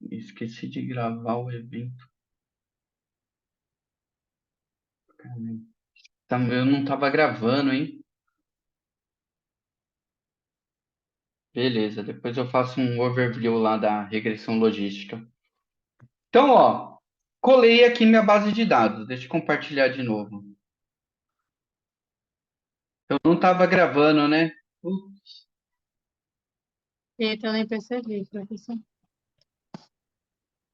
Esqueci de gravar o evento. Caramba. Eu não estava gravando, hein? Beleza, depois eu faço um overview lá da regressão logística. Então, ó, colei aqui minha base de dados. Deixa eu compartilhar de novo. Eu não estava gravando, né? Eita, eu nem percebi, professor.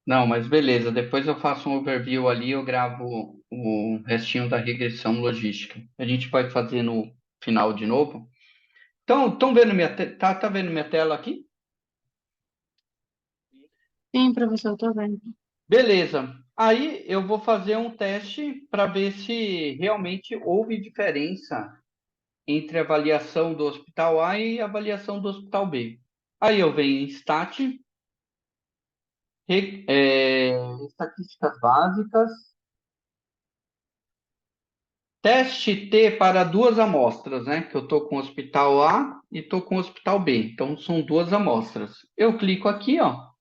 Não, mas beleza. Depois eu faço um overview ali, eu gravo o restinho da regressão logística. A gente vai fazer no final de novo. Então, estão vendo tá vendo minha tela aqui? Sim, professor, tô vendo. Beleza. Aí eu vou fazer um teste para ver se realmente houve diferença entre a avaliação do hospital A e a avaliação do hospital B. Aí eu venho em Stat, estatísticas básicas, teste T para duas amostras, né? Que eu estou com o hospital A e estou com o hospital B. Então são duas amostras. Eu clico aqui, ó.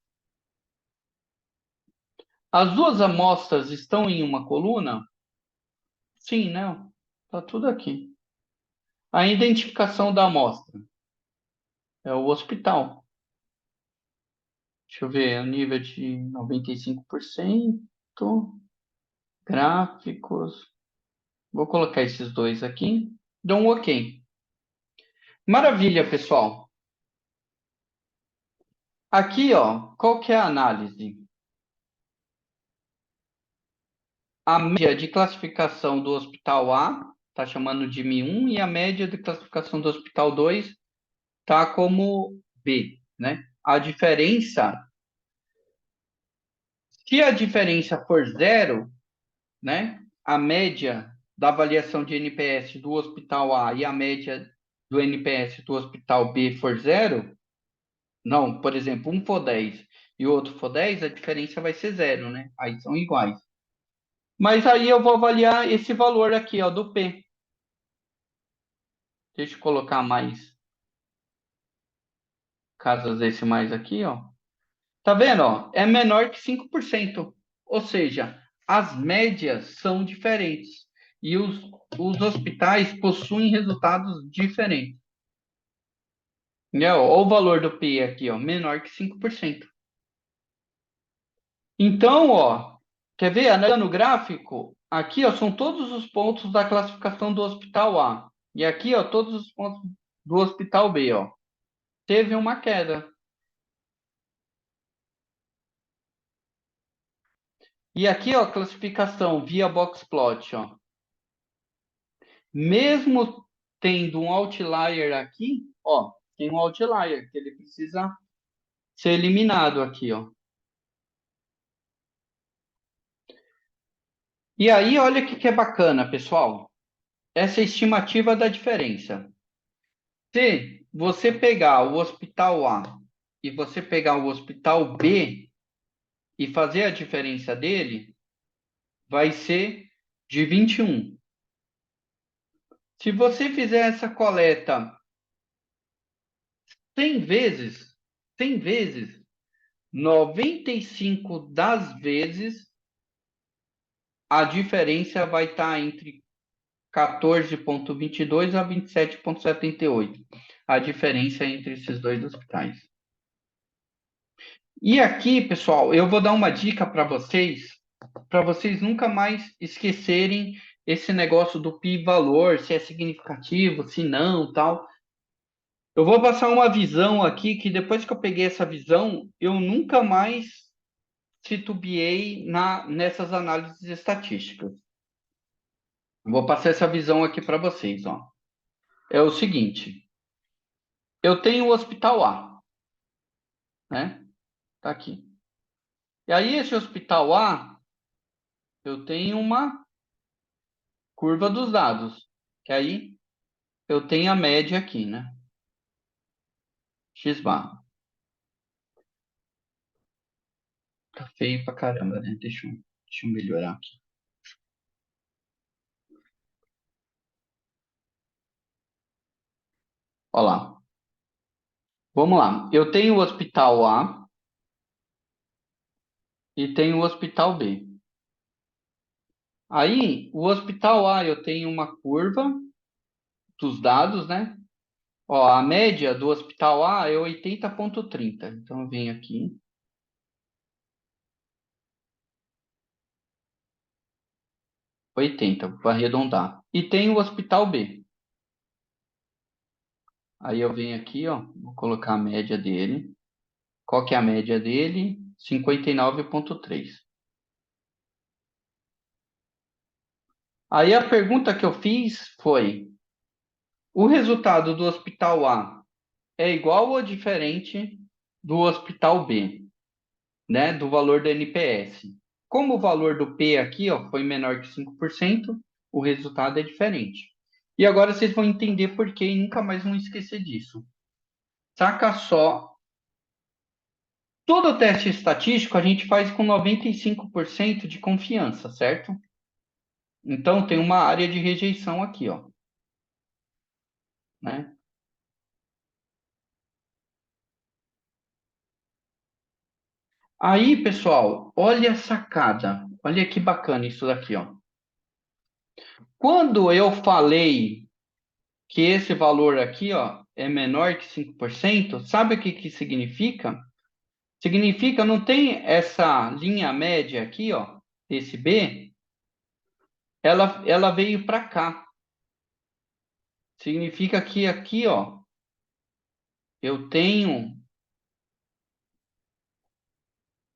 As duas amostras estão em uma coluna? Sim, né? Tá tudo aqui. A identificação da amostra é o hospital. Deixa eu ver, o nível de 95%, gráficos. Vou colocar esses dois aqui. Dou um OK. Maravilha, pessoal. Aqui, ó, qual que é a análise? A média de classificação do hospital A está chamando de M1 e a média de classificação do hospital 2 está como B, né? A diferença, se a diferença for zero, né? A média da avaliação de NPS do hospital A e a média do NPS do hospital B for zero, não, por exemplo, um for 10 e o outro for 10, a diferença vai ser zero, né? Aí são iguais. Mas aí eu vou avaliar esse valor aqui, ó, do P. Deixa eu colocar mais casas decimais aqui, ó. Tá vendo, ó? É menor que 5%. Ou seja, as médias são diferentes. E os hospitais possuem resultados diferentes. Né? Olha o valor do P aqui, ó, menor que 5%. Então, ó, quer ver? Analisando o gráfico, aqui, ó, são todos os pontos da classificação do hospital A. E aqui, ó, todos os pontos do hospital B, ó. Teve uma queda. E aqui, ó, classificação via boxplot, ó. Mesmo tendo um outlier aqui, ó, tem um outlier que ele precisa ser eliminado aqui, ó. E aí, olha o que é bacana, pessoal. Essa estimativa da diferença. Se você pegar o hospital A e você pegar o hospital B e fazer a diferença dele, vai ser de 21. Se você fizer essa coleta 100 vezes, 100 vezes, 95 das vezes a diferença vai estar entre 14,22 a 27,78. A diferença entre esses dois hospitais. E aqui, pessoal, eu vou dar uma dica para vocês nunca mais esquecerem esse negócio do PI-valor, se é significativo, se não, tal. Eu vou passar uma visão aqui que depois que eu peguei essa visão, eu nunca mais titubeei nessas análises estatísticas. Vou passar essa visão aqui para vocês, ó. É o seguinte, eu tenho o hospital A, né? Tá aqui. E aí esse hospital A, eu tenho uma curva dos dados, que aí eu tenho a média aqui, né? X barra. Tá feio pra caramba, né? Deixa eu melhorar aqui. Olha lá. Vamos lá. Eu tenho o hospital A e tem o hospital B. Aí, o hospital A, eu tenho uma curva dos dados, né? Ó, a média do hospital A é 80,30. Então, eu venho aqui. 80, vou arredondar. E tem o hospital B. Aí eu venho aqui, ó, vou colocar a média dele. Qual que é a média dele? 59,3. Aí a pergunta que eu fiz foi: o resultado do hospital A é igual ou diferente do hospital B, né? Do valor do NPS. Como o valor do P aqui, ó, foi menor que 5%, o resultado é diferente. E agora vocês vão entender por quê e nunca mais vão esquecer disso. Saca só. Todo teste estatístico a gente faz com 95% de confiança, certo? Então tem uma área de rejeição aqui, ó, né? Aí, pessoal, olha a sacada. Olha que bacana isso daqui, ó. Quando eu falei que esse valor aqui, ó, é menor que 5%, sabe o que que significa? Significa, não tem essa linha média aqui, ó, esse B, ela veio para cá. Significa que aqui, ó, eu tenho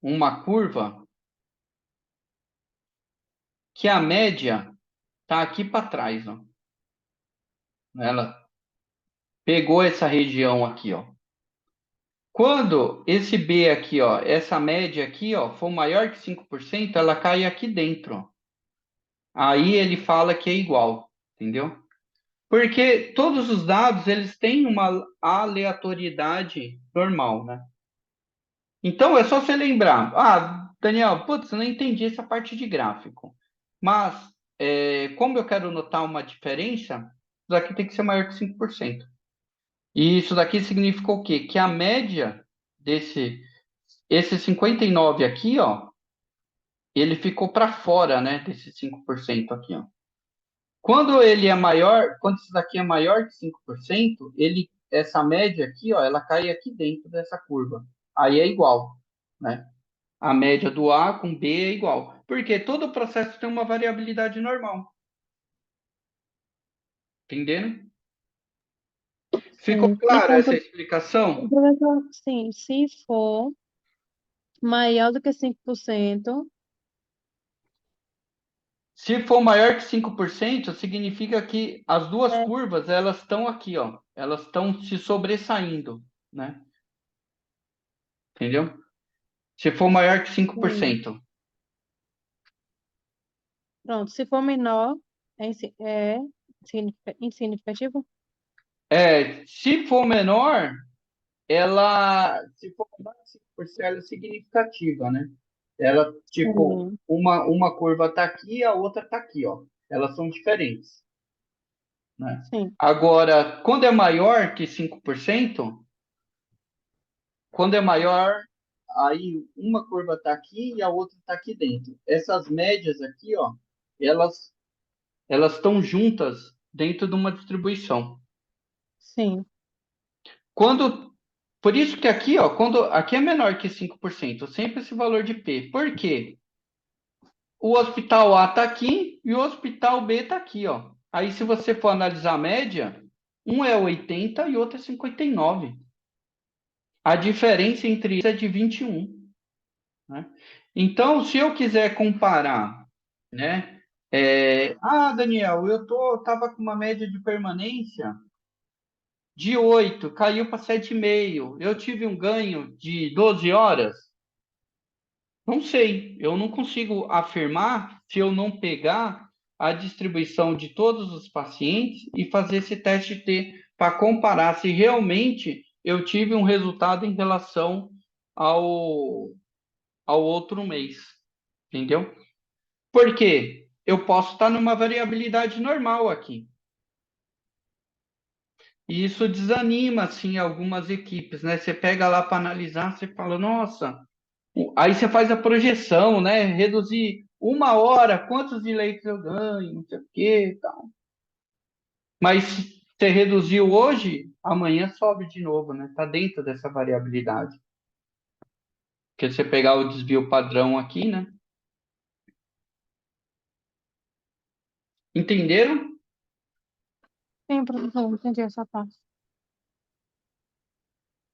uma curva que a média tá aqui para trás, ó. Ela pegou essa região aqui, ó. Quando esse B aqui, ó, essa média aqui, ó, for maior que 5%, ela cai aqui dentro, ó. Aí ele fala que é igual, entendeu? Porque todos os dados, eles têm uma aleatoriedade normal, né? Então, é só você lembrar. Ah, Daniel, putz, eu não entendi essa parte de gráfico. Mas, como eu quero notar uma diferença, isso daqui tem que ser maior que 5%. E isso daqui significa o quê? Que a média esse 59 aqui, ó, ele ficou para fora, né, desse 5% aqui, ó. Quando ele é maior, quando isso daqui é maior que 5%, essa média aqui, ó, ela cai aqui dentro dessa curva. Aí é igual, né? A média do A com B é igual. Porque todo processo tem uma variabilidade normal. Entenderam? Ficou Sim. clara Então, essa explicação? professor, sim, se for maior do que 5%, Se for maior que 5%, significa que as duas é, curvas, elas estão aqui, ó. Elas estão se sobressaindo, né? Entendeu? Se for maior que cinco por sim. cento. Pronto, se for menor, é insignificativo? Se for menor, se for menor que 5%, ela é significativa, né? Ela, tipo, Sim, uma curva tá aqui, a outra tá aqui, ó. Elas são diferentes, né? sim, Agora, quando é maior que 5%, quando é maior, aí uma curva está aqui e a outra está aqui dentro. Essas médias aqui, ó, elas elas estão juntas dentro de uma distribuição. sim, Quando, por isso que aqui, ó, quando aqui é menor que 5%, sempre esse valor de P. Por quê? O hospital A está aqui e o hospital B está aqui, ó. Aí, se você for analisar a média, um é 80 e outro é 59. A diferença entre isso é de 21, né? Então, se eu quiser comparar, né? Daniel, tava com uma média de permanência de 8, caiu para 7,5. Eu tive um ganho de 12 horas? Não sei, eu não consigo afirmar se eu não pegar a distribuição de todos os pacientes e fazer esse teste T para comparar se realmente eu tive um resultado em relação ao, ao outro mês, entendeu? Porque eu posso estar numa variabilidade normal aqui. E isso desanima, assim, algumas equipes, né? Você pega lá para analisar, você fala, nossa, Aí você faz a projeção, né? Reduzir uma hora, quantos de leitos eu ganho, não sei o quê, tal. Mas se você reduziu hoje, amanhã sobe de novo, né? Tá dentro dessa variabilidade. Porque você pegar o desvio padrão aqui, né? Entenderam? Sim, professor, entendi essa parte.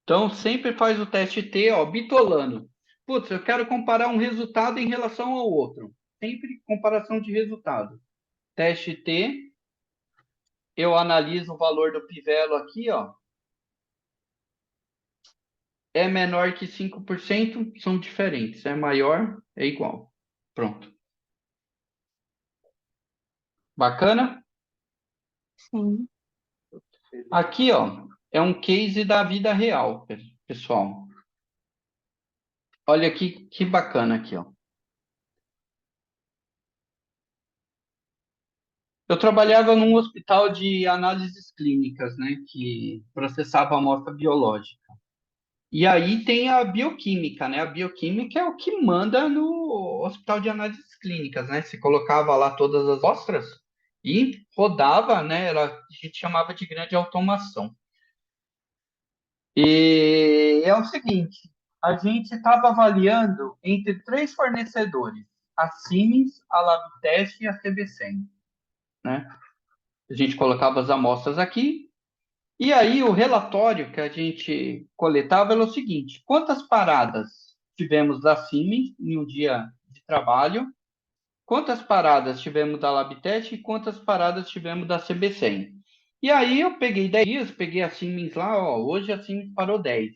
Então sempre faz o teste T, ó, bitolando. Putz, eu quero comparar um resultado em relação ao outro. Sempre comparação de resultado. Teste T, eu analiso o valor do pivelo aqui, ó. É menor que 5%, são diferentes. É maior, é igual. Pronto. Bacana? Sim, Aqui, ó, é um case da vida real, pessoal. Olha aqui que bacana aqui, ó. Eu trabalhava num hospital de análises clínicas, né, que processava amostra biológica. E aí tem a bioquímica, né? A bioquímica é o que manda no hospital de análises clínicas, né? Você colocava lá todas as amostras e rodava, né? A gente chamava de grande automação. E é o seguinte, a gente estava avaliando entre três fornecedores, a Siemens, a Labtest e a CB100, né? A gente colocava as amostras aqui, e aí o relatório que a gente coletava era o seguinte: quantas paradas tivemos da Siemens em um dia de trabalho, quantas paradas tivemos da Labtec e quantas paradas tivemos da CB100. E aí eu peguei 10 dias, peguei a Siemens lá, ó, hoje a Siemens parou 10.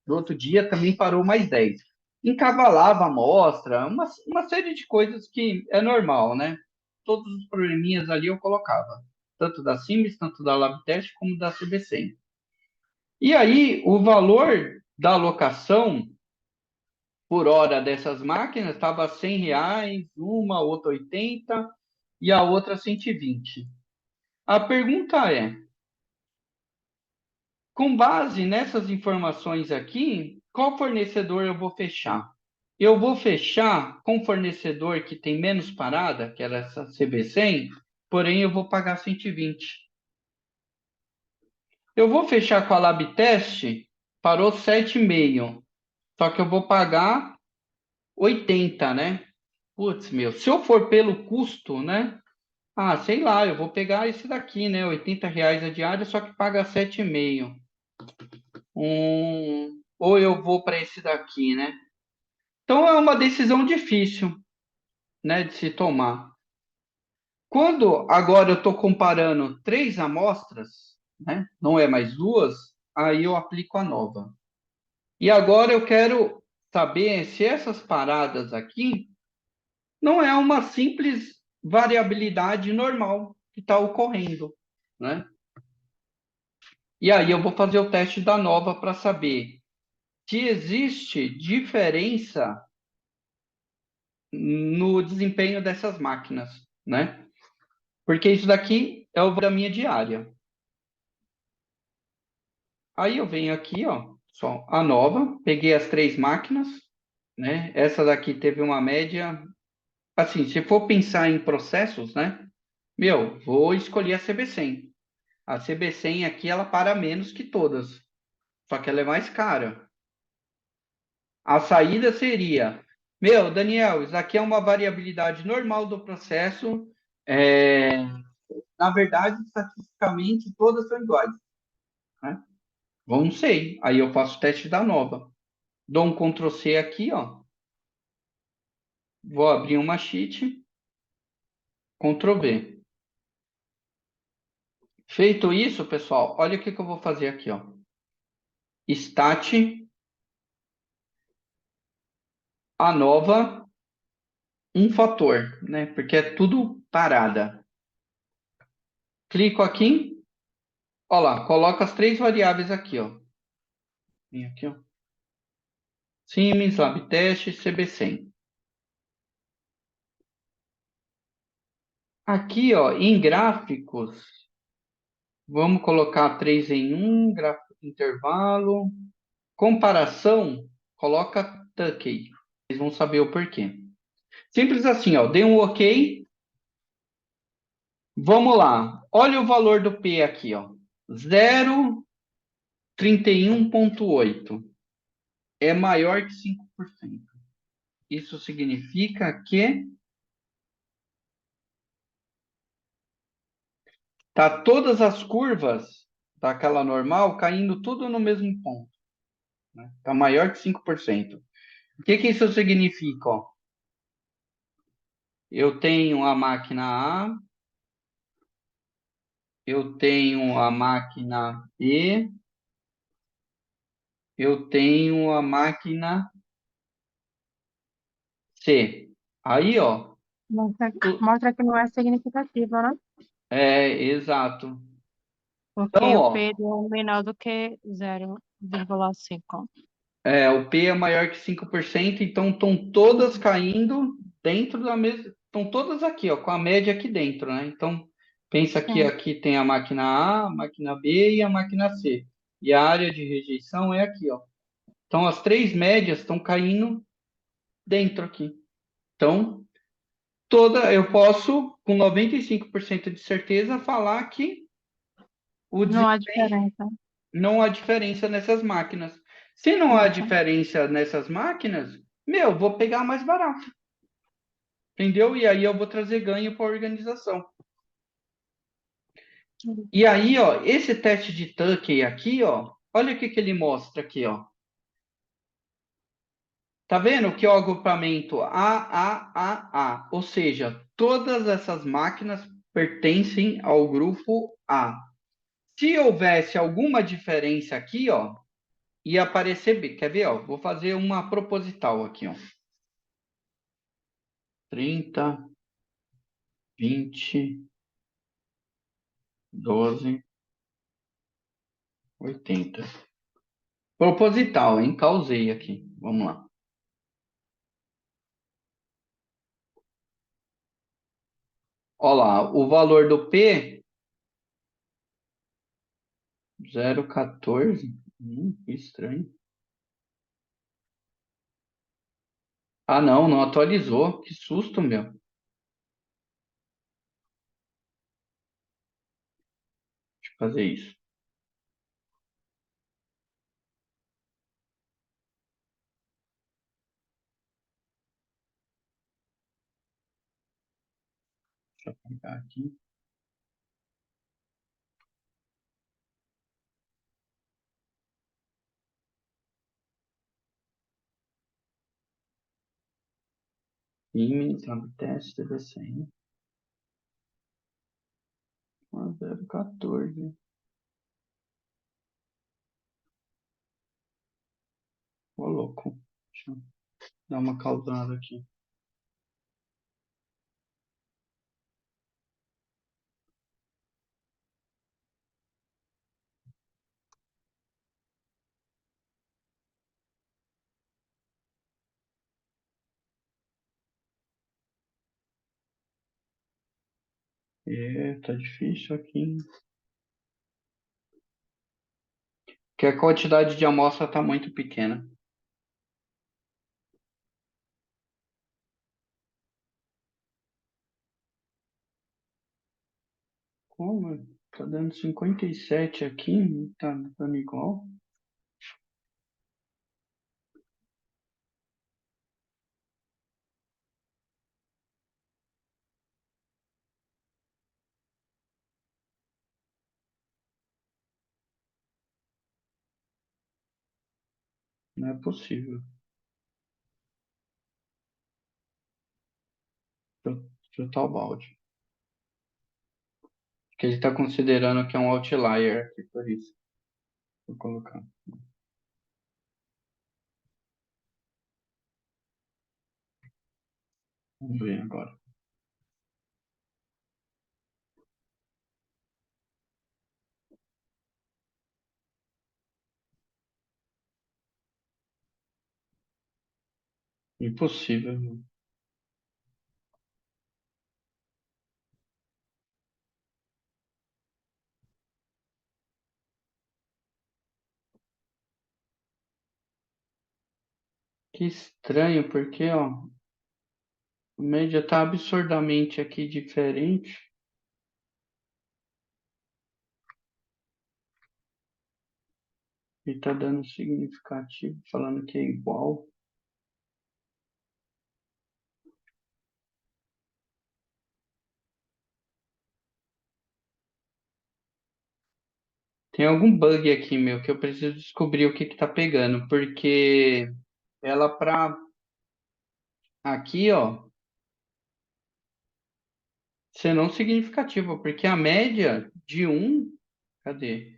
No outro dia também parou mais 10. Encavalava a amostra, uma série de coisas que é normal, né? Todos os probleminhas ali eu colocava, tanto da Siemens, tanto da Labtec como da CB100. E aí, o valor da alocação por hora dessas máquinas estava R$ 100, uma, outra 80 e a outra 120. A pergunta é, com base nessas informações aqui, qual fornecedor eu vou fechar? Eu vou fechar com o fornecedor que tem menos parada, que era essa CB100, porém eu vou pagar 120. Eu vou fechar com a Labtest, parou 7,5, só que eu vou pagar 80, né? Putz, meu, se eu for pelo custo, né? Ah, sei lá, eu vou pegar esse daqui, né? R$ 80 a diária, só que paga 7,5. Ou eu vou para esse daqui, né? Então é uma decisão difícil, né, de se tomar. Quando agora eu estou comparando três amostras, né? Não é mais duas, aí eu aplico a nova. E agora eu quero saber se essas paradas aqui não é uma simples variabilidade normal que está ocorrendo, né? E aí eu vou fazer o teste da nova para saber se existe diferença no desempenho dessas máquinas, né? Porque isso daqui é o da minha diária. Aí eu venho aqui, ó, só a nova, peguei as três máquinas, né? Essa daqui teve uma média, assim, se for pensar em processos, né? Meu, vou escolher a CB100. A CB100 aqui, ela para menos que todas, só que ela é mais cara. A saída seria, meu, Daniel, isso aqui é uma variabilidade normal do processo. É, na verdade, estatisticamente, todas são iguais, né? Bom, não sei. Aí eu faço o teste da nova. Dou um Ctrl C aqui, ó. Vou abrir uma sheet, Ctrl V. Feito isso, pessoal, olha o que que eu vou fazer aqui, ó. Stat, a nova, um fator, né? Porque é tudo parada. Clico aqui, ó lá, coloca as três variáveis aqui, ó. Vem aqui, ó. Siemens, Labtest, CB100. Aqui, ó, em gráficos, vamos colocar 3 em um gráfico de intervalo. Comparação, coloca Tukey. vão saber o porquê. Simples assim, ó. Dei um OK. Vamos lá. Olha o valor do P aqui, ó. 0,31,8 é maior que 5%. Isso significa que tá todas as curvas daquela normal caindo tudo no mesmo ponto, né? Tá maior que 5%. O que que isso significa, ó? Eu tenho a máquina A, eu tenho a máquina B, eu tenho a máquina C. Aí, ó, Mostra, tu- mostra que não é significativo, né? exato. Porque Então, o ó, P é menor do que 0,5. o P é maior que 5%, então estão todas caindo dentro da mesma. Estão todas aqui, ó, com a média aqui dentro, né? Então, pensa que Sim. aqui tem a máquina A, a máquina B e a máquina C. E a área de rejeição é aqui, ó. Então, as três médias estão caindo dentro aqui. Então, eu posso, com 95% de certeza, falar que o Não há diferença. não há diferença nessas máquinas. Se não há Isso. diferença nessas máquinas, meu, vou pegar mais barato, entendeu? E aí eu vou trazer ganho para a organização. E aí, ó, esse teste de Tuckey aqui, ó, olha o que que ele mostra aqui, ó. Tá vendo que é o agrupamento A, ou seja, todas essas máquinas pertencem ao grupo A. Se houvesse alguma diferença aqui, ó, ia aparecer B. Quer ver, ó? Vou fazer uma proposital aqui, ó. 30, 20, 12, 80. Proposital, hein? Causei aqui. Vamos lá. Olha lá, o valor do P, 0,14. Que estranho. Ah, não, não atualizou. Que susto, meu. Deixa eu fazer isso. Deixa eu pegar aqui. Time, teste, desenho. 0,14. Ô, louco. Deixa eu dar uma causada aqui. Tá difícil aqui. Porque a quantidade de amostra tá muito pequena. Como? Tá dando 57 aqui, tá dando igual. Não é possível. Chutar o balde. Que ele está considerando que é um outlier aqui, por isso. Vou colocar. Vamos ver agora. Impossível. Que Que estranho, porque, ó, a média tá absurdamente aqui diferente. E tá dando significativo, falando que é igual. Tem algum bug aqui, meu, que eu preciso descobrir o que que tá pegando, porque ela pra aqui, ó, ser não significativa, porque a média de um, cadê?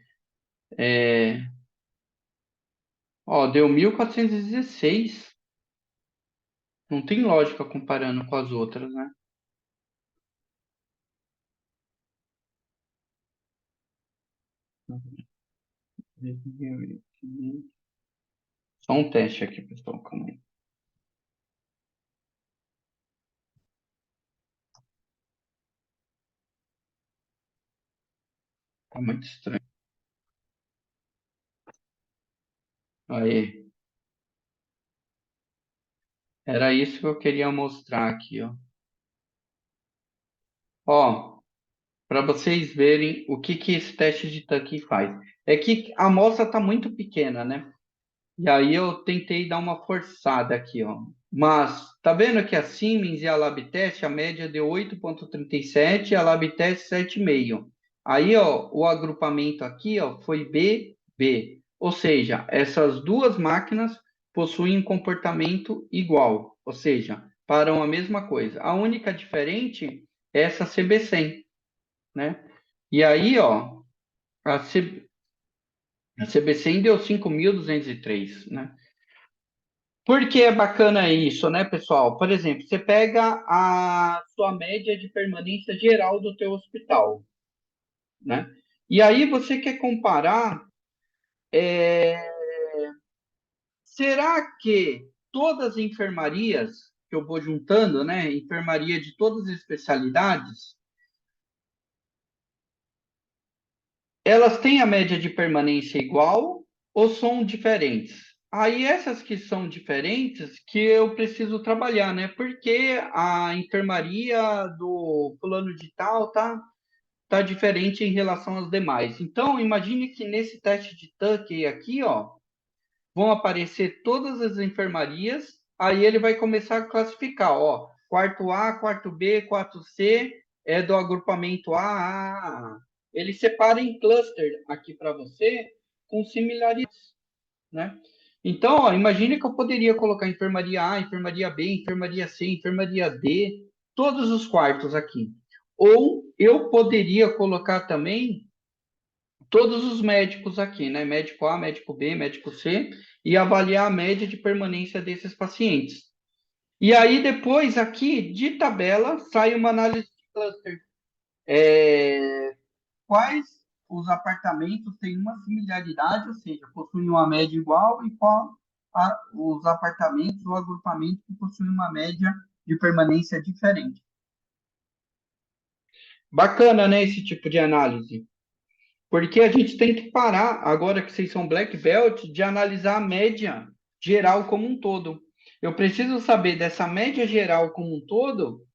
É, ó, deu 1416. Não tem lógica comparando com as outras, né? Só um teste aqui, pessoal, calma aí. Tá muito estranho. Aí, era isso que eu queria mostrar aqui, ó. Ó, para vocês verem o que que esse teste de tanque faz. É que a amostra está muito pequena, né? E aí eu tentei dar uma forçada aqui, ó. Mas tá vendo que a Siemens e a Labtest, a média deu 8,37 e a Labtest 7,5. Aí, ó, o agrupamento aqui, ó, foi B, B. Ou seja, essas duas máquinas possuem um comportamento igual, ou seja, param a mesma coisa. A única diferente é essa CB100, né? E aí, ó, a CB100 deu 5.203, né? Por que é bacana isso, né, pessoal? Por exemplo, você pega a sua média de permanência geral do teu hospital, né? E aí você quer comparar, é, será que todas as enfermarias que eu vou juntando, né, enfermaria de todas as especialidades, elas têm a média de permanência igual ou são diferentes? Aí essas que são diferentes que eu preciso trabalhar, né? Porque a enfermaria do fulano de tal tá diferente em relação às demais. Então, imagine que nesse teste de Tuckey aqui, ó, vão aparecer todas as enfermarias, aí ele vai começar a classificar, ó, quarto A, quarto B, quarto C, é do agrupamento A. Ele separa em cluster aqui para você com similaridades, né? Então, ó, imagine que eu poderia colocar enfermaria A, enfermaria B, enfermaria C, enfermaria D, todos os quartos aqui. Ou eu poderia colocar também todos os médicos aqui, né? Médico A, médico B, médico C, e avaliar a média de permanência desses pacientes. E aí, depois, aqui, de tabela, sai uma análise de cluster. Quais os apartamentos têm uma similaridade, ou seja, possuem uma média igual, e qual os apartamentos ou agrupamentos que possuem uma média de permanência diferente. Bacana, né, esse tipo de análise. Porque a gente tem que parar, agora que vocês são black belt, de analisar a média geral como um todo. Eu preciso saber dessa média geral como um todo,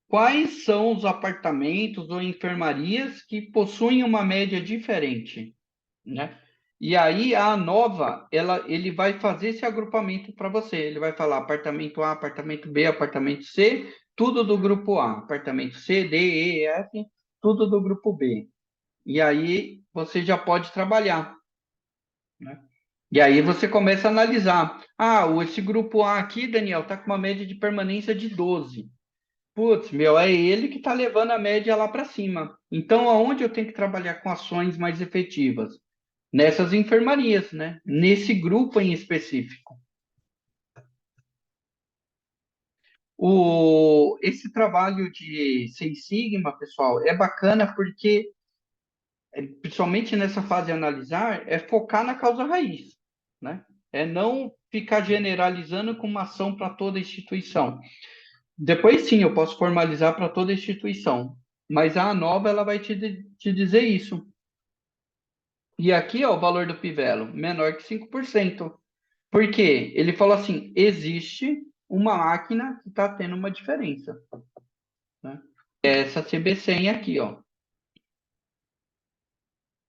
quais são os apartamentos ou enfermarias que possuem uma média diferente, né? E aí a nova, ele vai fazer esse agrupamento para você. Ele vai falar apartamento A, apartamento B, apartamento C, tudo do grupo A, apartamento C, D, E, F, tudo do grupo B. E aí você já pode trabalhar, né? E aí você começa a analisar. Ah, esse grupo A aqui, Daniel, está com uma média de permanência de 12. Putz, meu, é ele que está levando a média lá para cima. Então, aonde eu tenho que trabalhar com ações mais efetivas? Nessas enfermarias, né? Nesse grupo em específico. Esse trabalho de Seis Sigma, pessoal, é bacana porque, principalmente nessa fase de analisar, é focar na causa raiz, né? É não ficar generalizando com uma ação para toda a instituição. Depois sim, eu posso formalizar para toda a instituição, mas a nova ela vai te dizer isso. E aqui, ó, o valor do Pivelo, menor que 5%. Por quê? Ele falou assim: existe uma máquina que está tendo uma diferença, né? É essa CB100 aqui, ó.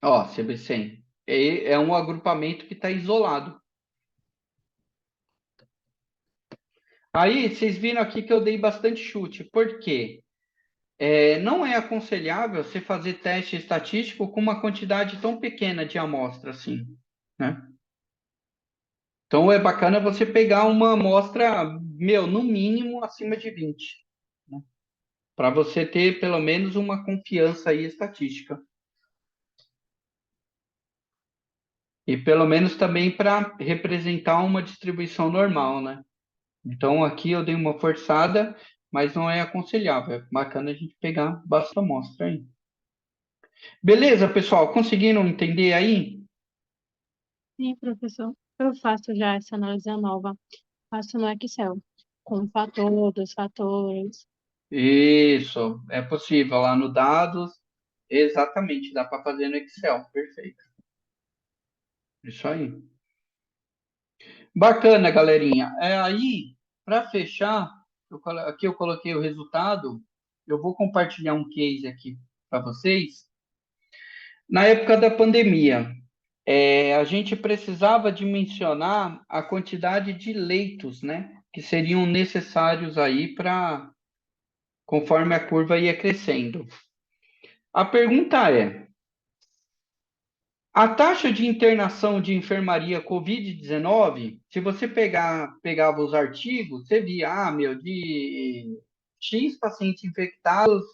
Ó, CB100. É um agrupamento que está isolado. Aí, vocês viram aqui que eu dei bastante chute. Por quê? Não é aconselhável você fazer teste estatístico com uma quantidade tão pequena de amostra assim, né? Então, é bacana você pegar uma amostra, no mínimo acima de 20, né? Para você ter pelo menos uma confiança aí estatística. E pelo menos também para representar uma distribuição normal, né? Então aqui eu dei uma forçada, mas não é aconselhável. É bacana a gente pegar bastante amostra aí. Beleza, pessoal? Conseguiram entender aí? Sim, professor. Eu faço já essa análise nova. Faço no Excel, com o fator dos fatores. Isso, é possível lá no dados. Exatamente, dá para fazer no Excel. Perfeito. Isso aí. Bacana, galerinha. Aí, para fechar, aqui eu coloquei o resultado. Eu vou compartilhar um case aqui para vocês. Na época da pandemia, a gente precisava dimensionar a quantidade de leitos, né, que seriam necessários aí para, conforme a curva ia crescendo. A pergunta é: a taxa de internação de enfermaria COVID-19, se você pegava os artigos, você via, de X pacientes infectados,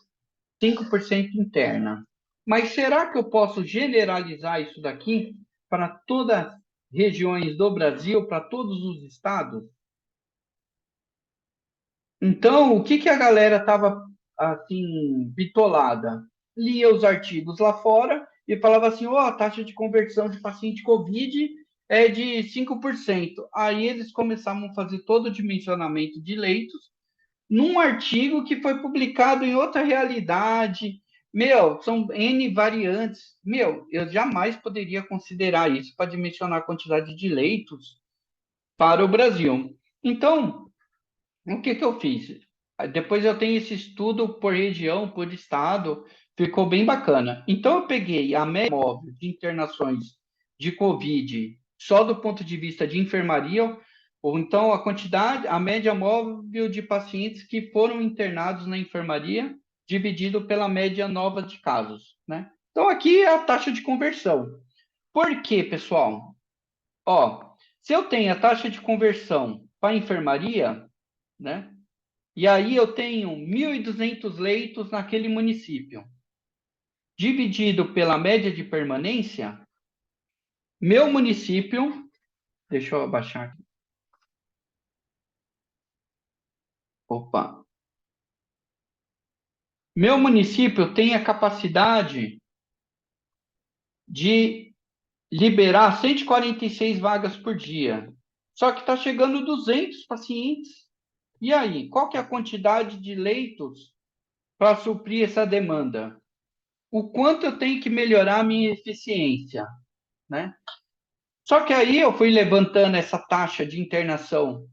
5% interna. Mas será que eu posso generalizar isso daqui para todas as regiões do Brasil, para todos os estados? Então, o que que a galera estava assim bitolada? Lia os artigos lá fora e falava assim: "Ó, a taxa de conversão de paciente COVID é de 5%". Aí eles começavam a fazer todo o dimensionamento de leitos num artigo que foi publicado em outra realidade. São N variantes. Eu jamais poderia considerar isso para dimensionar a quantidade de leitos para o Brasil. Então, o que que eu fiz? Depois eu tenho esse estudo por região, por estado, ficou bem bacana. Então eu peguei a média móvel de internações de COVID só do ponto de vista de enfermaria, ou então a quantidade, a média móvel de pacientes que foram internados na enfermaria, dividido pela média nova de casos, né? Então aqui é a taxa de conversão. Por quê, pessoal? Ó, se eu tenho a taxa de conversão para enfermaria, né? E aí eu tenho 1.200 leitos naquele município. Dividido pela média de permanência, meu município, deixa eu abaixar aqui. Opa. Meu município tem a capacidade de liberar 146 vagas por dia. Só que está chegando 200 pacientes. E aí, qual que é a quantidade de leitos para suprir essa demanda? O quanto eu tenho que melhorar a minha eficiência, né? Só que aí eu fui levantando essa taxa de internação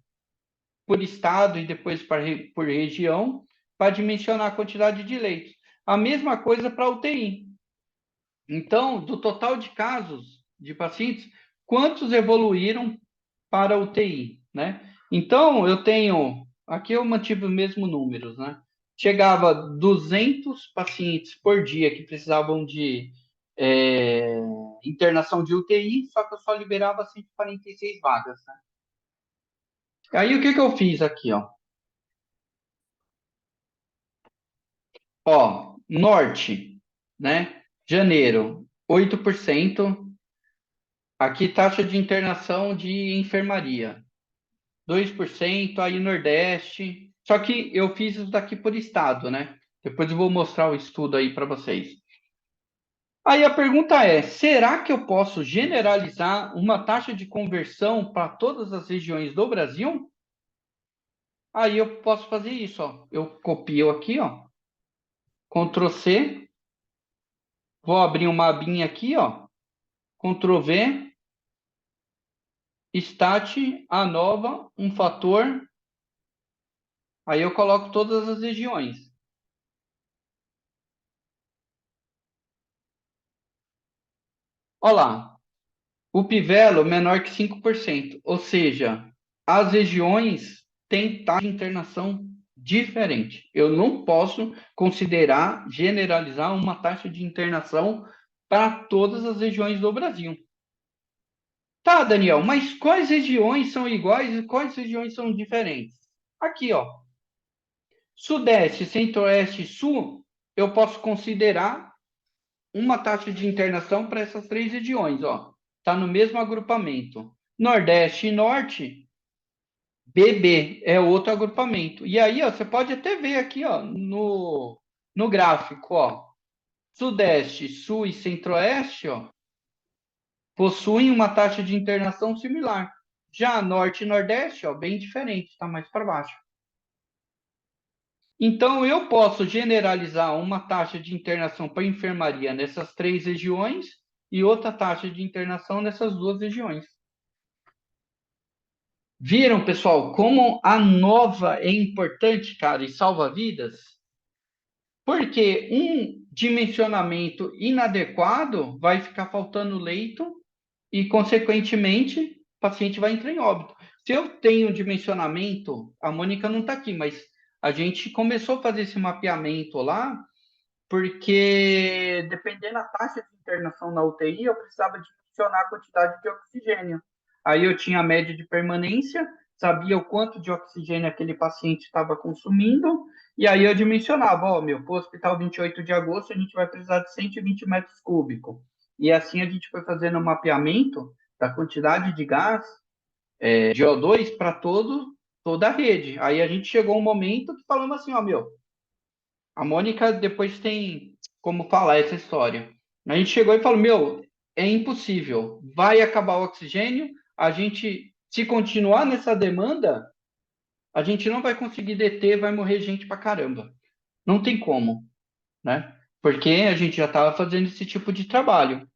por estado e depois por região para dimensionar a quantidade de leitos. A mesma coisa para UTI. Então, do total de casos de pacientes, quantos evoluíram para UTI, né? Então, aqui eu mantive os mesmos números, né? Chegava 200 pacientes por dia que precisavam de é, internação de UTI, só que eu só liberava 146 vagas, né? Aí o que que eu fiz aqui, ó? Ó, norte, né? Janeiro, 8%. Aqui taxa de internação de enfermaria, 2%. Aí nordeste. Só que eu fiz isso daqui por estado, né? Depois eu vou mostrar o estudo aí para vocês. Aí a pergunta é: será que eu posso generalizar uma taxa de conversão para todas as regiões do Brasil? Aí eu posso fazer isso, ó. Eu copio aqui, ó. Ctrl C. Vou abrir uma abinha aqui, ó. Ctrl V. stat, ANOVA, um fator, aí eu coloco todas as regiões. Olha lá, o pivelo menor que 5%, ou seja, as regiões têm taxa de internação diferente. Eu não posso considerar, generalizar uma taxa de internação para todas as regiões do Brasil. Tá, Daniel, mas quais regiões são iguais e quais regiões são diferentes? Aqui, ó, Sudeste, Centro-Oeste e Sul, eu posso considerar uma taxa de internação para essas três regiões, ó. Tá no mesmo agrupamento. Nordeste e Norte, BB é outro agrupamento. E aí, ó, você pode até ver aqui, ó, no gráfico, ó. Sudeste, Sul e Centro-Oeste, ó, possuem uma taxa de internação similar. Já Norte e Nordeste, ó, bem diferente, está mais para baixo. Então, eu posso generalizar uma taxa de internação para enfermaria nessas três regiões e outra taxa de internação nessas duas regiões. Viram, pessoal, como a nova é importante, cara, e salva vidas? Porque um dimensionamento inadequado vai ficar faltando leito e, consequentemente, o paciente vai entrar em óbito. Se eu tenho dimensionamento, a Mônica não está aqui, mas a gente começou a fazer esse mapeamento lá, porque dependendo da taxa de internação na UTI, eu precisava dimensionar a quantidade de oxigênio. Aí eu tinha a média de permanência, sabia o quanto de oxigênio aquele paciente estava consumindo, e aí eu dimensionava, ó, meu, para o hospital 28 de agosto a gente vai precisar de 120 metros cúbicos. E assim a gente foi fazendo o mapeamento da quantidade de gás, de O2 para toda a rede. Aí a gente chegou um momento que falamos assim, ó, meu, a Mônica depois tem como falar essa história. A gente chegou e falou, meu, é impossível, vai acabar o oxigênio, a gente, se continuar nessa demanda, a gente não vai conseguir deter, vai morrer gente pra caramba. Não tem como, né? Porque a gente já estava fazendo esse tipo de trabalho.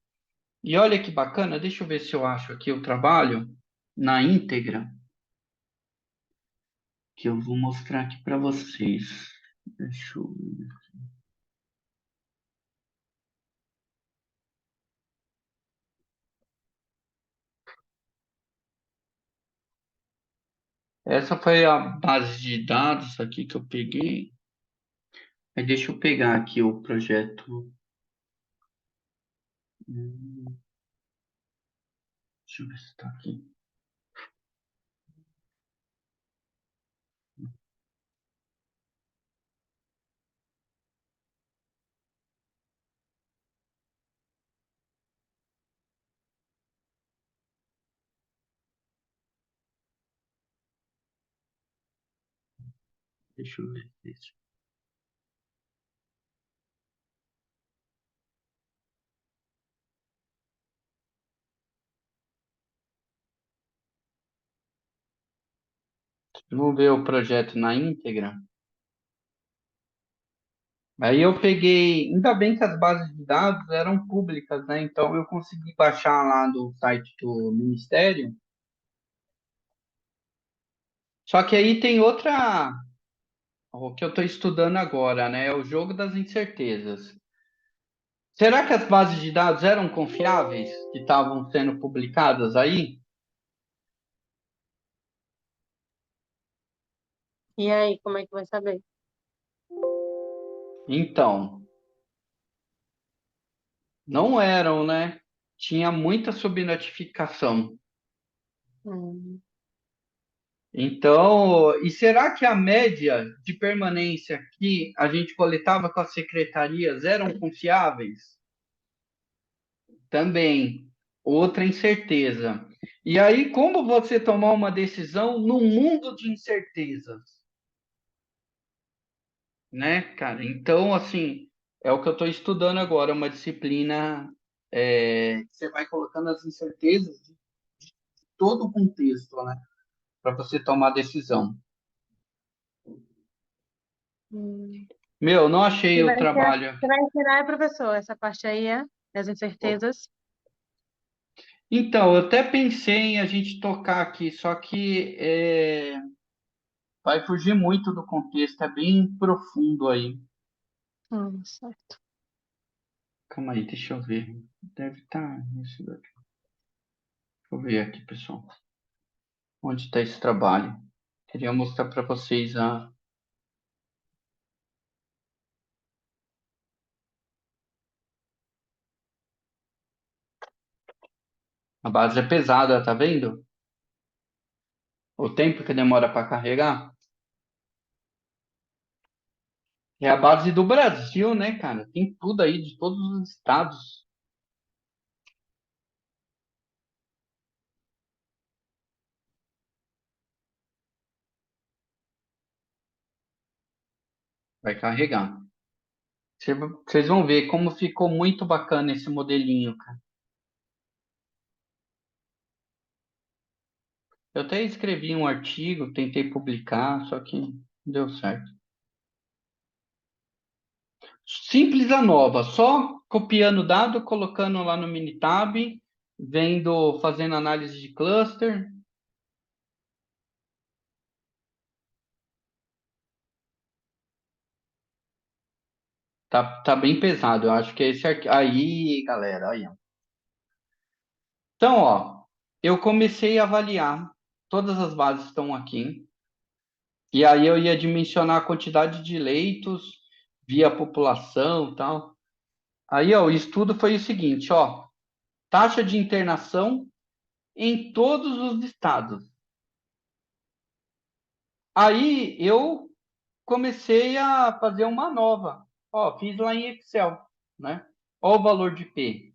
E olha que bacana, deixa eu ver se eu acho aqui o trabalho na íntegra, que eu vou mostrar aqui para vocês. Deixa eu ver. Essa foi a base de dados aqui que eu peguei. Aí deixa eu pegar aqui o projeto. Hum, Deixa eu ver se está aqui. Deixa eu ver. Vamos ver o projeto na íntegra. Aí eu peguei, ainda bem que as bases de dados eram públicas, né? Então eu consegui baixar lá do site do Ministério. Só que aí tem outra, o que eu estou estudando agora, né? É o jogo das incertezas. Será que as bases de dados eram confiáveis que estavam sendo publicadas aí? E aí, como é que vai saber? Então, não eram, né? Tinha muita subnotificação. Hum. Então, e será que a média de permanência que a gente coletava com as secretarias eram confiáveis? Também, outra incerteza. E aí, como você tomar uma decisão num mundo de incertezas, né, cara? Então, assim, é o que eu estou estudando agora, uma disciplina que você vai colocando as incertezas de todo o contexto, né, para você tomar decisão. Hum. Meu, não achei Você o vai ensinar, trabalho. você vai ensinar, professor, essa parte aí, das incertezas. Então, eu até pensei em a gente tocar aqui, só que vai fugir muito do contexto, é bem profundo aí. Certo. Calma aí, deixa eu ver. Deve estar nisso daqui. Deixa eu ver aqui, pessoal. Onde está esse trabalho? Queria mostrar para vocês a base é pesada, tá vendo? O tempo que demora para carregar. É a base do Brasil, né, cara? Tem tudo aí de todos os estados. Vai carregar. Vocês vão ver como ficou muito bacana esse modelinho, cara. Eu até escrevi um artigo, tentei publicar, só que não deu certo. Simples a nova, só copiando o dado, colocando lá no Minitab, vendo, fazendo análise de cluster. Tá bem pesado, eu acho que é esse arquivo. Aí, galera, aí, ó. Então, ó, eu comecei a avaliar, todas as bases estão aqui, e aí eu ia dimensionar a quantidade de leitos via população e tal. Aí, ó, o estudo foi o seguinte, ó, taxa de internação em todos os estados. Aí eu comecei a fazer uma nova. Ó, fiz lá em Excel, né? Ó o valor de P.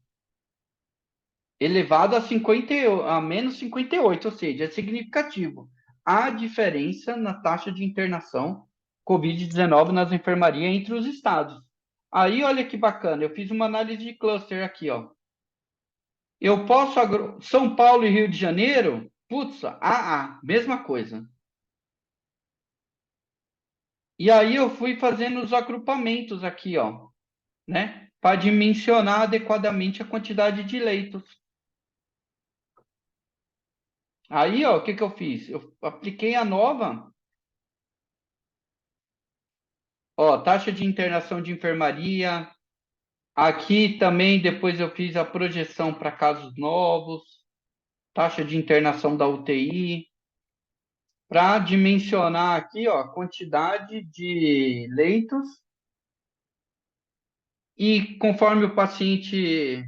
Elevado a 50, a menos 58, ou seja, é significativo. A diferença na taxa de internação Covid-19 nas enfermarias entre os estados. Aí, olha que bacana, eu fiz uma análise de cluster aqui, ó. Eu posso. São Paulo e Rio de Janeiro? Putz, mesma coisa. E aí eu fui fazendo os agrupamentos aqui, ó, né? Para dimensionar adequadamente a quantidade de leitos. Aí, ó, o que que eu fiz? Eu apliquei a nova, ó, taxa de internação de enfermaria. Aqui também depois eu fiz a projeção para casos novos, taxa de internação da UTI, para dimensionar aqui, ó, a quantidade de leitos e conforme o paciente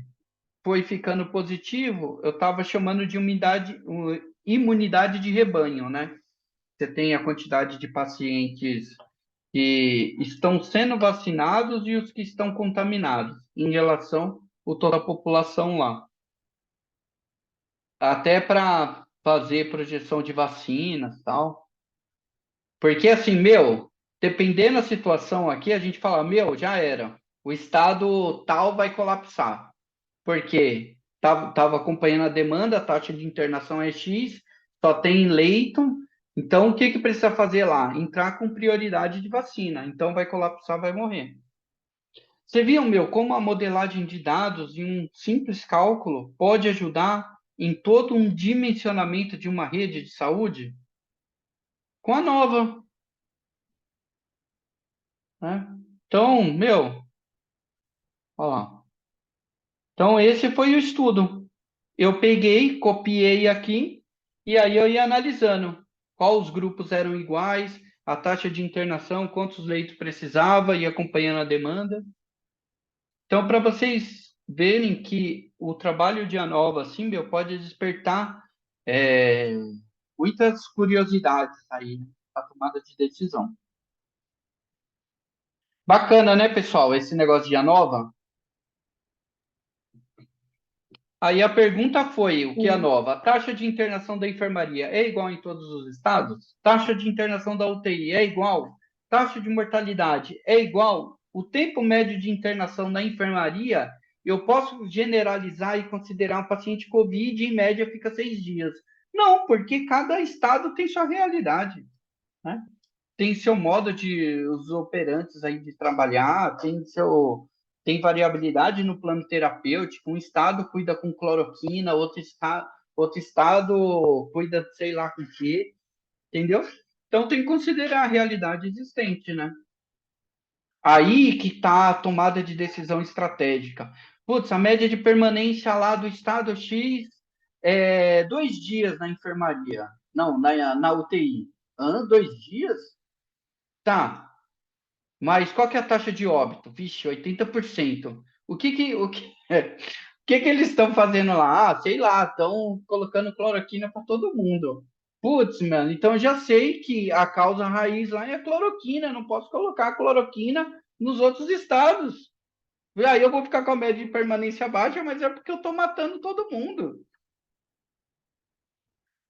foi ficando positivo, eu estava chamando de imunidade de rebanho, né? Você tem a quantidade de pacientes que estão sendo vacinados e os que estão contaminados em relação a toda a população lá. Até para fazer projeção de vacinas e tal. Porque assim, meu, dependendo da situação aqui, a gente fala, meu, já era. O estado tal vai colapsar. Porque tava acompanhando a demanda, a taxa de internação é X, só tem leito. Então, o que que precisa fazer lá? Entrar com prioridade de vacina. Então, vai colapsar, vai morrer. Você viu, meu, como a modelagem de dados e um simples cálculo pode ajudar em todo um dimensionamento de uma rede de saúde? Com a nova, né? Então, meu, olha lá. Então, esse foi o estudo. Eu peguei, copiei aqui, e aí eu ia analisando qual os grupos eram iguais, a taxa de internação, quantos leitos precisava, e acompanhando a demanda. Então, para vocês verem que o trabalho de Anova, assim, meu, pode despertar é, muitas curiosidades aí na tomada de decisão. Bacana, né, pessoal, esse negócio de Anova? Aí a pergunta foi, o que é Sim. nova? A taxa de internação da enfermaria é igual em todos os estados? Taxa de internação da UTI é igual? Taxa de mortalidade é igual? O tempo médio de internação na enfermaria, eu posso generalizar e considerar um paciente COVID em média fica 6 dias. Não, porque cada estado tem sua realidade, né? Tem seu modo de os operantes aí de trabalhar, tem seu tem variabilidade no plano terapêutico, um estado cuida com cloroquina, outro estado cuida de sei lá com o quê, entendeu? Então tem que considerar a realidade existente, né? Aí que está a tomada de decisão estratégica. Putz, a média de permanência lá do estado X é 2 dias na enfermaria. Não, na UTI. Hã? 2 dias? Tá. Mas qual que é a taxa de óbito? Vixe, 80%. O que que eles estão fazendo lá? Ah, sei lá, estão colocando cloroquina para todo mundo. Putz, mano, então eu já sei que a causa raiz lá é a cloroquina, não posso colocar cloroquina nos outros estados. E aí eu vou ficar com a média de permanência baixa, mas é porque eu estou matando todo mundo.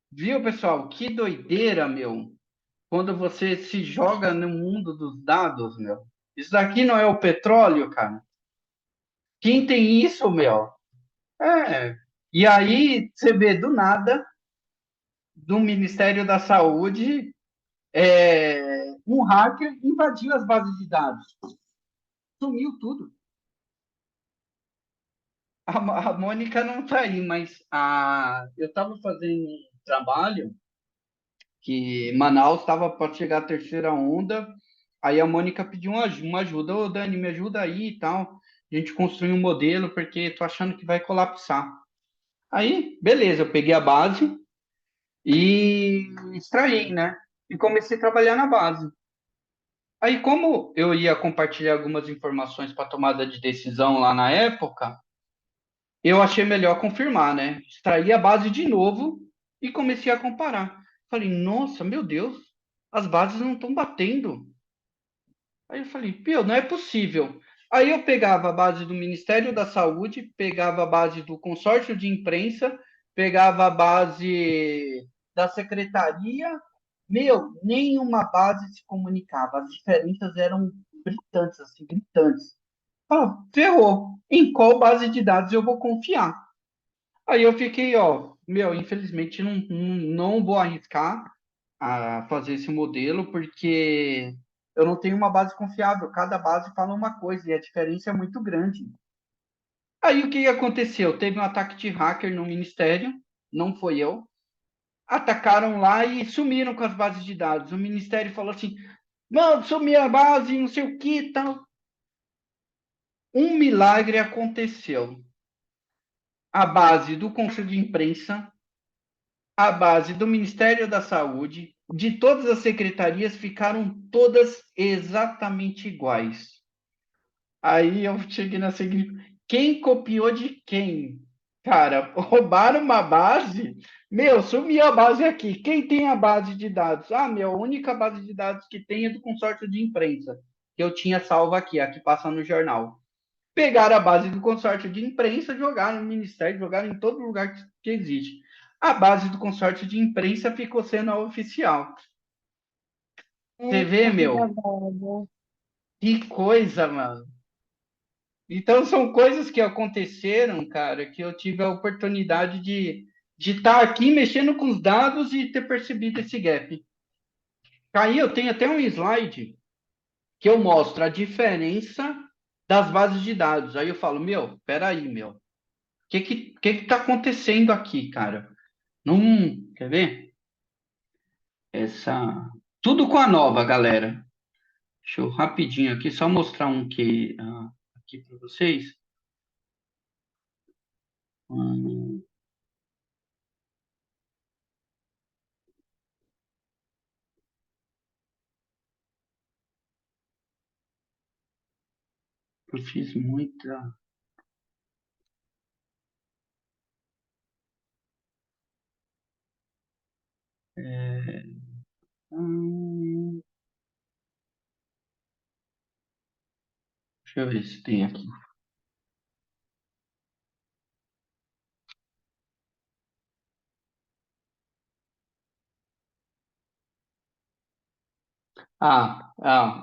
Viu, pessoal? Que doideira, meu. Quando você se joga no mundo dos dados, meu. Isso daqui não é o petróleo, cara. Quem tem isso, meu? É. E aí você vê do nada, do Ministério da Saúde, um hacker invadiu as bases de dados. Sumiu tudo. A Mônica não está aí, mas eu estava fazendo um trabalho que Manaus estava para chegar a terceira onda. Aí a Mônica pediu uma ajuda. Ô, Dani, me ajuda aí e tal. A gente construir um modelo, porque tô achando que vai colapsar. Aí, beleza, eu peguei a base e extraí, né? E comecei a trabalhar na base. Aí, como eu ia compartilhar algumas informações para tomada de decisão lá na época, eu achei melhor confirmar, né? Extraí a base de novo e comecei a comparar. Falei, nossa, meu Deus, as bases não estão batendo. Aí eu falei, pô, não é possível. Aí eu pegava a base do Ministério da Saúde, pegava a base do consórcio de imprensa, pegava a base da secretaria. Meu, nenhuma base se comunicava. As diferenças eram gritantes, assim, gritantes. Ah, ferrou. Em qual base de dados eu vou confiar? Aí eu fiquei, ó, meu, infelizmente não vou arriscar a fazer esse modelo, porque eu não tenho uma base confiável. Cada base fala uma coisa e a diferença é muito grande. Aí o que aconteceu? Teve um ataque de hacker no ministério, não foi eu. Atacaram lá e sumiram com as bases de dados. O ministério falou assim: mano, sumiu a base, não sei o que tal. Um milagre aconteceu. A base do Conselho de Imprensa, a base do Ministério da Saúde, de todas as secretarias ficaram todas exatamente iguais. Aí eu cheguei na seguinte, quem copiou de quem? Cara, roubaram uma base? Meu, sumiu a base aqui. Quem tem a base de dados? Ah, meu, a única base de dados que tem é do consórcio de imprensa, que eu tinha salvo aqui, a que passa no jornal. Pegaram a base do consórcio de imprensa, jogaram no ministério, jogaram em todo lugar que existe. A base do consórcio de imprensa ficou sendo a oficial. Você vê, Eita, que meu? babado. Que coisa, mano. Então, são coisas que aconteceram, cara, que eu tive a oportunidade de estar aqui mexendo com os dados e ter percebido esse gap. Aí eu tenho até um slide que eu mostro a diferença das bases de dados. Aí eu falo, meu, peraí, meu, o que tá acontecendo aqui, cara? Não, quer ver? Essa, tudo com a nova, galera. Deixa eu rapidinho aqui, só mostrar um aqui para vocês. Hum, eu fiz muita. Hum, deixa eu ver se tem aqui.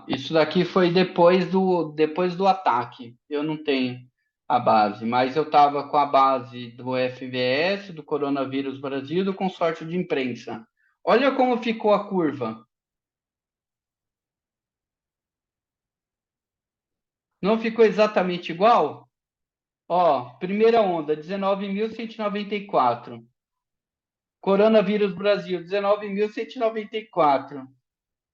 Isso daqui foi depois do ataque. Eu não tenho a base, mas eu estava com a base do FVS, do Coronavírus Brasil, e do consórcio de imprensa. Olha como ficou a curva. Não ficou exatamente igual? Ó, primeira onda, 19.194. Coronavírus Brasil, 19.194.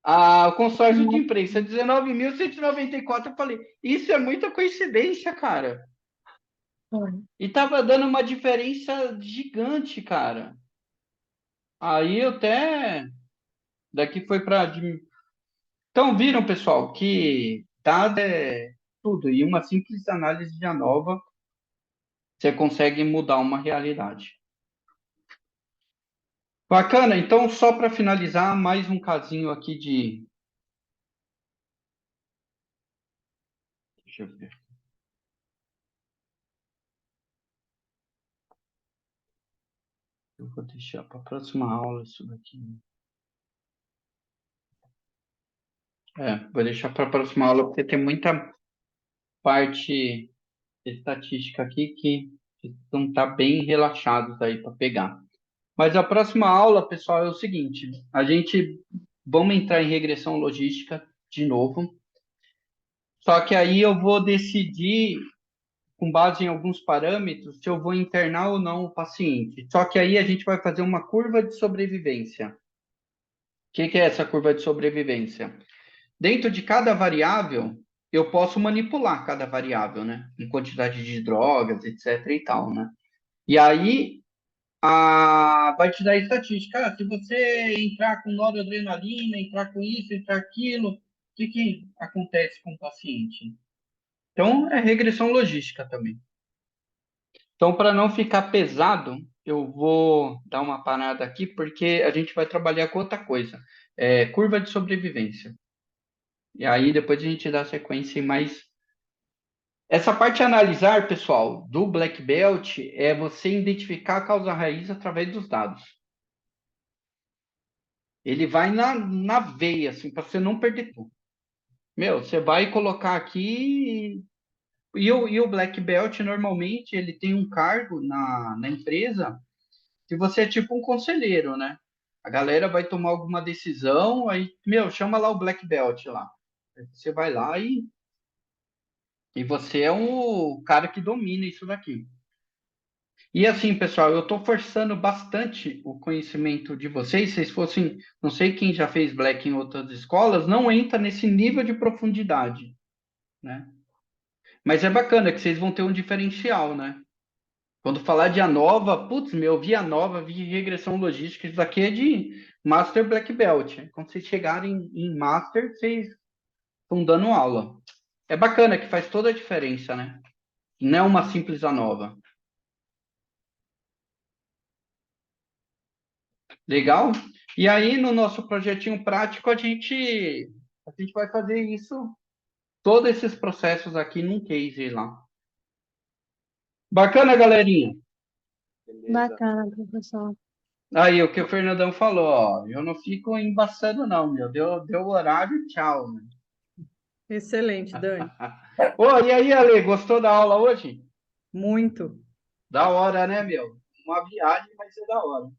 O consórcio de imprensa, 19.194. Eu falei, isso é muita coincidência, cara. Foi. E tava dando uma diferença gigante, cara. Aí eu até. Daqui foi para. Então, viram, pessoal, que dado é tudo. E uma simples análise de ANOVA, você consegue mudar uma realidade. Bacana, então, só para finalizar, mais um casinho aqui de. Deixa eu ver. Eu vou deixar para a próxima aula isso daqui. Vou deixar para a próxima aula, porque tem muita parte estatística aqui que estão tá bem relaxados aí para pegar. Mas a próxima aula, pessoal, é o seguinte: a gente vamos entrar em regressão logística de novo. Só que aí eu vou decidir, com base em alguns parâmetros, se eu vou internar ou não o paciente. Só que aí a gente vai fazer uma curva de sobrevivência. O que é essa curva de sobrevivência? Dentro de cada variável, eu posso manipular cada variável, né? Em quantidade de drogas, etc. e tal, né? E aí vai te dar estatística. Se você entrar com noradrenalina, entrar com isso, entrar aquilo, o que acontece com o paciente? Então, é regressão logística também. Então, para não ficar pesado, eu vou dar uma parada aqui, porque a gente vai trabalhar com outra coisa. Curva de sobrevivência. E aí, depois a gente dá sequência em mais. Essa parte a analisar, pessoal, do Black Belt é você identificar a causa raiz através dos dados. Ele vai na veia, assim, para você não perder tudo. Meu, você vai colocar aqui. E o Black Belt, normalmente, ele tem um cargo na empresa que você é tipo um conselheiro, né? A galera vai tomar alguma decisão, aí, meu, chama lá o Black Belt lá. Aí você vai lá e você é o cara que domina isso daqui. E assim, pessoal, eu estou forçando bastante o conhecimento de vocês. Se vocês fossem, não sei quem já fez Black em outras escolas, não entra nesse nível de profundidade, né? Mas é bacana que vocês vão ter um diferencial, né? Quando falar de ANOVA, putz, meu, vi ANOVA, vi regressão logística, isso aqui é de Master Black Belt. Quando vocês chegarem em Master, vocês estão dando aula. É bacana que faz toda a diferença, né? Não é uma simples ANOVA. Legal? E aí, no nosso projetinho prático, a gente vai fazer isso, todos esses processos aqui num case lá. Bacana, galerinha? Beleza. Bacana, professor. Aí, o que o Fernandão falou, ó, eu não fico embaçando não, meu, deu horário, tchau, né? Excelente, Dani. Ô, e aí, Ale, gostou da aula hoje? Muito, Da hora, né, meu? Uma viagem vai ser da hora.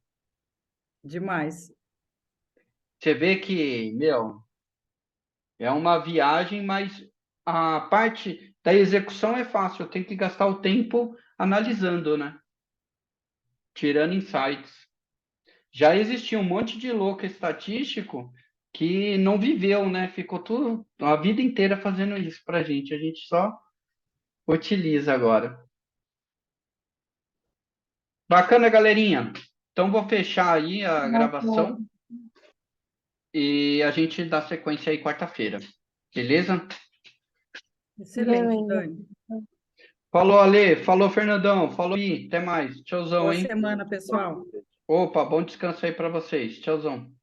demais. Você vê que, meu, é uma viagem, mas a parte da execução é fácil. Eu tenho que gastar o tempo analisando, né? Tirando insights. Já existia um monte de louco estatístico que não viveu, né? Ficou tudo a vida inteira fazendo isso pra gente. A gente só utiliza agora. Bacana, galerinha. Então vou fechar aí a Bacana. gravação e a gente dá sequência aí quarta-feira. Beleza? Excelente, Beleza. Dani. Falou, Ale. Falou, Fernandão. Falou, Ih. Até mais. Tchauzão, Boa hein? semana, pessoal. Opa, bom descanso aí pra vocês. Tchauzão.